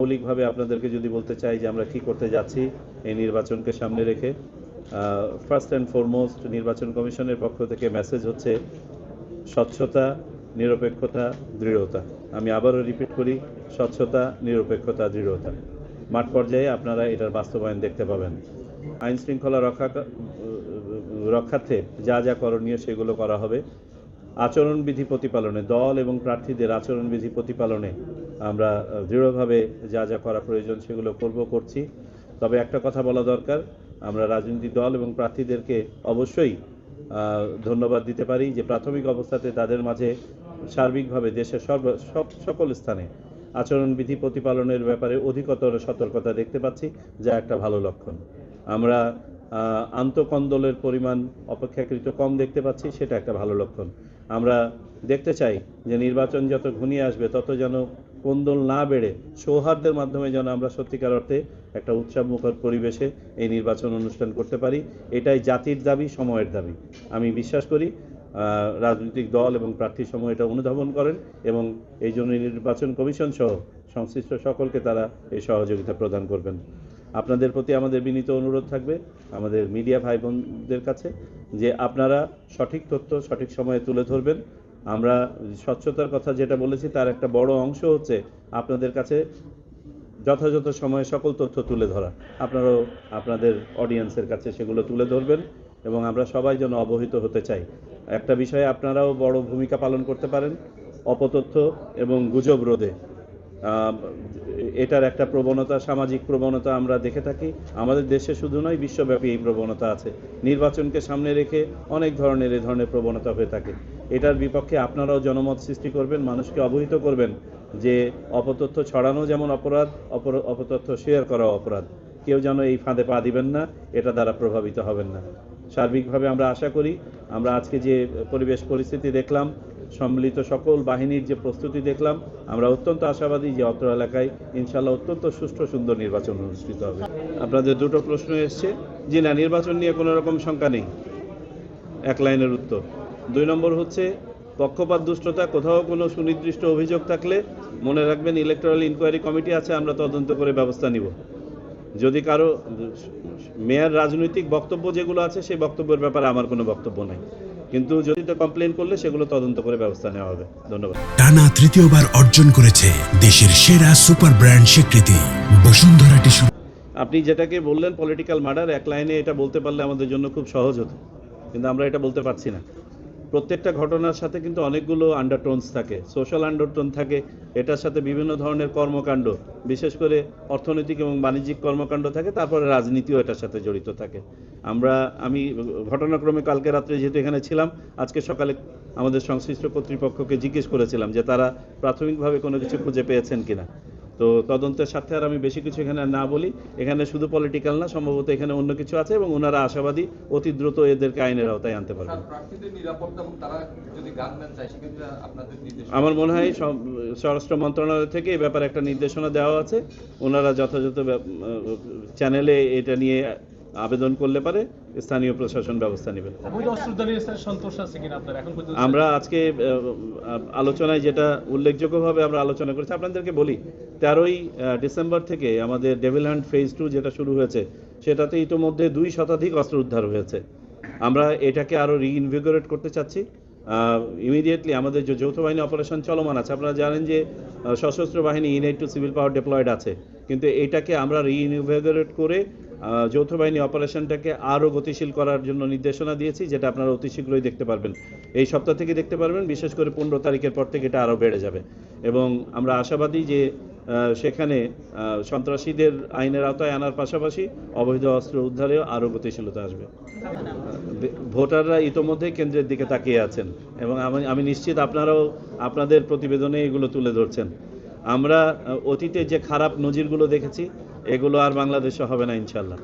মৌলিকভাবে আপনাদেরকে যদি বলতে চাই যে আমরা কি করতে যাচ্ছি এই নির্বাচনকে সামনে রেখে, ফার্স্ট অ্যান্ড ফরমোস্ট নির্বাচন কমিশনের পক্ষ থেকে মেসেজ হচ্ছে স্বচ্ছতা, নিরপেক্ষতা, দৃঢ়তা। আমি আবারও রিপিট করি, স্বচ্ছতা, নিরপেক্ষতা, দৃঢ়তা। মাঠ পর্যায়ে আপনারা এটার বাস্তবায়ন দেখতে পাবেন। আইন শৃঙ্খলা রক্ষার্থে যা যা করণীয় সেগুলো করা হবে। আচরণবিধি প্রতিপালনে, দল এবং প্রার্থীদের আচরণবিধি প্রতিপালনে আমরা দৃঢ়ভাবে যা যা করা প্রয়োজন সেগুলো করছি। তবে একটা কথা বলা দরকার, আমরা রাজনৈতিক দল এবং প্রার্থীদেরকে অবশ্যই ধন্যবাদ দিতে পারি যে প্রাথমিক অবস্থাতে তাদের মাঝে সার্বিকভাবে দেশের সকল স্থানে আচরণবিধি প্রতিপালনের ব্যাপারে অধিকতর সতর্কতা দেখতে পাচ্ছি, যা একটা ভালো লক্ষণ। আমরা আন্তঃকন্দলের পরিমাণ অপেক্ষাকৃত কম দেখতে পাচ্ছি, সেটা একটা ভালো লক্ষণ। আমরা দেখতে চাই যে নির্বাচন যত ঘনিয়ে আসবে তত যেন কোন্দল না বেড়ে সৌহার্দ্যের মাধ্যমে যেন আমরা সত্যিকার অর্থে একটা উৎসবমুখর পরিবেশে এই নির্বাচন অনুষ্ঠান করতে পারি। এটাই জাতির দাবি, সময়ের দাবি। আমি বিশ্বাস করি রাজনৈতিক দল এবং প্রার্থী সমূহ এটা অনুধাবন করেন এবং এই জন্য নির্বাচন কমিশন সহ সংশ্লিষ্ট সকলকে তারা এই সহযোগিতা প্রদান করবেন। আপনাদের প্রতি আমাদের বিনীত অনুরোধ থাকবে, আমাদের মিডিয়া ভাই বোনদের কাছে, যে আপনারা সঠিক তথ্য সঠিক সময়ে তুলে ধরবেন। আমরা স্বচ্ছতার কথা যেটা বলেছি তার একটা বড় অংশ হচ্ছে আপনাদের কাছে যথাযথ সময়ে সকল তথ্য তুলে ধরা। আপনারাও আপনাদের অডিয়েন্সের কাছে সেগুলো তুলে ধরবেন এবং আমরা সবাই যেন অবহিত হতে চাই। একটা বিষয়ে আপনারাও বড় ভূমিকা পালন করতে পারেন, অপতথ্য এবং গুজব রোধে। এটার একটা প্রবণতা, সামাজিক প্রবণতা আমরা দেখে থাকি। আমাদের দেশে শুধু নয়, বিশ্বব্যাপী এই প্রবণতা আছে। নির্বাচনকে সামনে রেখে অনেক ধরনের এ ধরনের প্রবণতা হয়ে থাকে। এটার বিপক্ষে আপনারাও জনমত সৃষ্টি করবেন, মানুষকে অবহিত করবেন যে অপতথ্য ছড়ানো যেমন অপরাধ, অপতথ্য শেয়ার করাও অপরাধ। কেউ যেন এই ফাঁদে পা দিবেন না, এটা দ্বারা প্রভাবিত হবেন না। সার্বিকভাবে আমরা আশা করি আমরা আজকে যে পরিবেশ পরিস্থিতি দেখলাম, সম্মিলিত সকল বাহিনীর যে প্রস্তুতি দেখলাম, আমরা অত্যন্ত আশাবাদী যে অত্র এলাকায় ইনশাল্লাহ অত্যন্ত সুষ্ঠু সুন্দর নির্বাচন অনুষ্ঠিত হবে। আপনাদের দুটো প্রশ্ন এসছে। জি না, নির্বাচন নিয়ে কোনো রকম শঙ্কা নেই, এক লাইনের উত্তর। 2 নম্বর হচ্ছে পক্ষপাত দুষ্টতা, কোথাও কোনো সুনির্দিষ্ট অভিযোগ থাকলে মনে রাখবেন ইলেকটোরাল ইনকোয়ারি কমিটি আছে, আমরা তদন্ত করে ব্যবস্থা নিব। যদি কারো মেয়র রাজনৈতিক বক্তব্য যেগুলো আছে সেই বক্তব্যের ব্যাপারে আমার কোনো বক্তব্য নাই, কিন্তু যদি তো কমপ্লেন করলে সেগুলো তদন্ত করে ব্যবস্থা নেওয়া হবে। ধন্যবাদ। টানা তৃতীয়বার অর্জন করেছে দেশের সেরা সুপার ব্র্যান্ড স্বীকৃতি বসুন্ধরা টিস্যু। আপনি যেটাকে বললেন পলিটিক্যাল মার্ডার, এক লাইনে এটা বলতে পারলে আমাদের জন্য খুব সহজ হতো, কিন্তু আমরা এটা বলতে পারছি না। প্রত্যেকটা ঘটনার সাথে কিন্তু অনেকগুলো আন্ডারটোনস থাকে, সোশ্যাল আন্ডারটোন থাকে, এটার সাথে বিভিন্ন ধরনের কর্মকাণ্ড, বিশেষ করে অর্থনৈতিক এবং বাণিজ্যিক কর্মকাণ্ড থাকে, তারপরে রাজনীতিও এটার সাথে জড়িত থাকে। আমি ঘটনাক্রমে কালকে রাত্রে যেহেতু এখানে ছিলাম, আজকে সকালে আমাদের সংশ্লিষ্ট কর্তৃপক্ষকে জিজ্ঞেস করেছিলাম যে তারা প্রাথমিকভাবে কোনো কিছু খুঁজে পেয়েছেন কিনা। তো তদন্তের স্বার্থে আর আমি বেশি কিছু এখানে না বলি। এখানে শুধু পলিটিক্যাল না, সম্ভবত এখানে অন্য কিছু আছে এবং ওনারা আশাবাদী অতি দ্রুত এদেরকে আইনের আওতায় আনতে পারবেন। আমার মনে হয় স্বরাষ্ট্র মন্ত্রণালয় থেকে এই ব্যাপারে একটা নির্দেশনা দেওয়া আছে। ওনারা যথাযথ চ্যানেলে এটা নিয়ে আবেদন করলে পারে স্থানীয় প্রশাসন ব্যবস্থা নেবেন। আমরা আজকে আলোচনায় যেটা উল্লেখযোগ্যভাবে আমরা আলোচনা করেছি, আপনাদেরকে বলি 13ই ডিসেম্বর থেকে আমাদের ডেভিল হান্ট ফেজ 2 যেটা শুরু হয়েছে, সেটাতে ইতোমধ্যে 2 শতাধিক অস্ত্র উদ্ধার হয়েছে। আমরা এটাকে আরও রিইনভিগোরেট করতে চাচ্ছি। ইমিডিয়েটলি আমাদের যে যৌথ বাহিনী অপারেশন চলমান আছে, আপনারা জানেন যে সশস্ত্র বাহিনী ইনএড টু সিভিল পাওয়ার ডিপ্লয়েড আছে, কিন্তু এটাকে আমরা রিইনভিগোরেট করে যৌথ বাহিনী অপারেশনটাকে আরও গতিশীল করার জন্য নির্দেশনা দিয়েছি, যেটা আপনারা অতি শীঘ্রই দেখতে পারবেন। এই সপ্তাহ থেকে দেখতে পারবেন, বিশেষ করে 15 তারিখের পর থেকে এটা আরও বেড়ে যাবে এবং আমরা আশাবাদী যে সেখানে সন্ত্রাসীদের আইনের আওতায় আনার পাশাপাশি অবৈধ অস্ত্র উদ্ধারেও আরও গতিশীলতা আসবে। ভোটাররা ইতোমধ্যেই কেন্দ্রের দিকে তাকিয়ে আছেন এবং আমি নিশ্চিত আপনারাও আপনাদের প্রতিবেদনে এগুলো তুলে ধরছেন। আমরা অতীতে যে খারাপ নজিরগুলো দেখেছি, এগুলো আর বাংলাদেশে হবে না ইনশাল্লাহ।